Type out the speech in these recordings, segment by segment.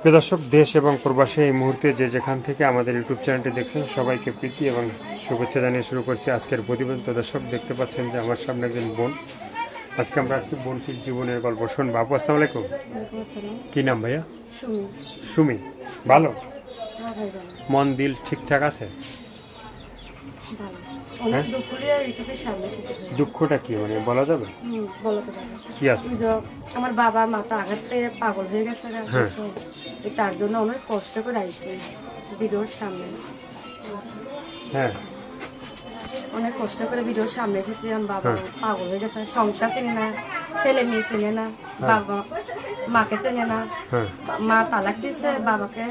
প্রিয় দর্শক, দেশ এবং প্রবাসে এই মুহূর্তে যে যেখান থেকে আমাদের ইউটিউব চ্যানেলটি দেখছেন সবাইকে প্রীতি এবং শুভেচ্ছা জানিয়ে শুরু করছি আজকের প্রতিবেদন। তো দর্শক, দেখতে পাচ্ছেন যে আমার সামনে একজন বোন। আজকে আমরা আসছি বোনটির জীবনের গল্প শুনবো। আপু, আসসালামু আলাইকুম। কি নাম ভাইয়া? সুমি। ভালো? মন দিল ঠিকঠাক আছে? হ্যাঁ? দুঃখটা কি মানে বলা যাবে? কি আছে? আমার বাবা মাথা আঘাত পেয়ে পাগল হয়ে গেছে, তার জন্য অনেক কষ্ট করে আসছে ভিডিওর সামনে। হ্যাঁ, অনেক কষ্ট করে ভিডিওর সামনে এসেছি। আমার বাবা পাগল হয়ে গেছে, সংসার চেনে না, ছেলে মেয়ে চেনে না, বাবা মাকে চেনে না, মা তালাক দিচ্ছে বাবাকে,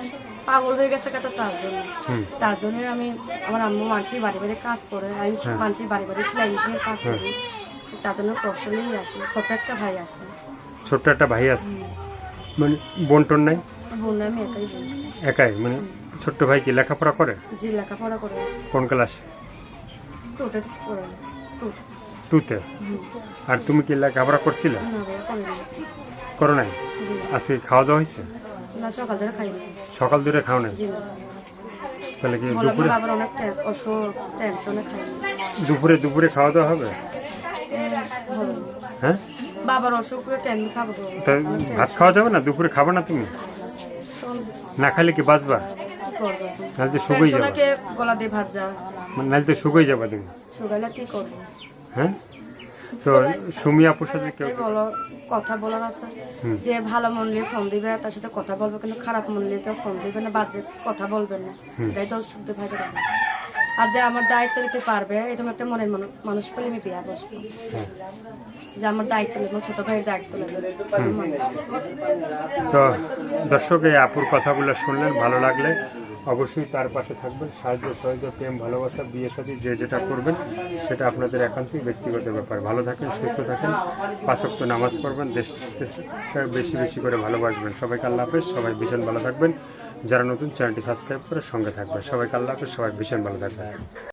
পাগল হয়ে গেছে কত। তার জন্য আমি আমার আম্মু মানুষের বাড়ি বাড়ি কাজ করে, আমি মানুষের বাড়ি বাড়ি সেলাই মেশিনের কাজ করি। তার জন্য কষ্টলেই আছে। ছোট্ট একটা ভাই আছে। ছোট্ট একটা ভাই আছে মানে বোন টোন নাই? বোন আমি একাই বোন। একাই মানে? ছোট্ট ভাই কি লেখাপড়া করে? জি, লেখাপড়া করে। কোন ক্লাস? টুতে পড়ে। টুতে। আর তুমি কি লেখাপড়া করছিলে? করো নাই? আজকে খাওয়া দাওয়া হয়েছে? না, সকাল ধরে খাইনি। সকাল ধরে খাও নাই? তাহলে কি দুপুরে? আবার অনেক অসুখ, টেনশনে খাইনি। দুপুরে খাওয়া দাওয়া হবে? হ্যাঁ, বাবার অসুখ করে টেনশন খাবো। তা ভাত খাওয়া যাবে না? দুপুরে খাবে না তুমি? না খাইলে কি বাঁচবা? নাহলে তো শুকিয়ে যাবে। গলা দিয়ে ভাত যা, নাহলে তো শুকিয়ে যাবে তুমি। শুকাইলে কি করবো? হ্যাঁ, তো সুমি আপুর সাথে কেউ বলো কথা বলার আছে যে ভালো মন নিয়ে ফোন দিবে, তার সাথে কথা বলবে, কিন্তু খারাপ মন নিয়ে কেউ ফোন দিবে না, বাজে কথা বলবে না। এটাই তো শুনতে ভাই। আর যে আমার দায়িত্ব নিতে পারবে এরকম একটা মনের মানুষ পেলে আমি বিয়া বসবো। যে আমার দায়িত্ব নেবো, ছোট ভাইয়ের দায়িত্ব নেবো। তো দর্শক, এই আপুর কথাগুলো শুনলেন, ভালো লাগলে অবশ্যই তার পাশে থাকবেন। সাহায্য সহযোগ, প্রেম, ভালোবাসা, বিয়ে সাথে যে যেটা করবেন সেটা আপনাদের একান্তই ব্যক্তিগত ব্যাপার। ভালো থাকেন, সুস্থ থাকেন, 5 ওয়াক্ত নামাজ পড়বেন, দেশকে বেশি বেশি করে ভালোবাসবেন। সবাইকে আল্লাহ হাফেজ। সবাই ভীষণ ভালো থাকবেন। যারা নতুন, চ্যানেলটি সাবস্ক্রাইব করে সঙ্গে থাকবেন। সবাইকে আল্লাহ হাফেজ। সবাই ভীষণ ভালো থাকবেন।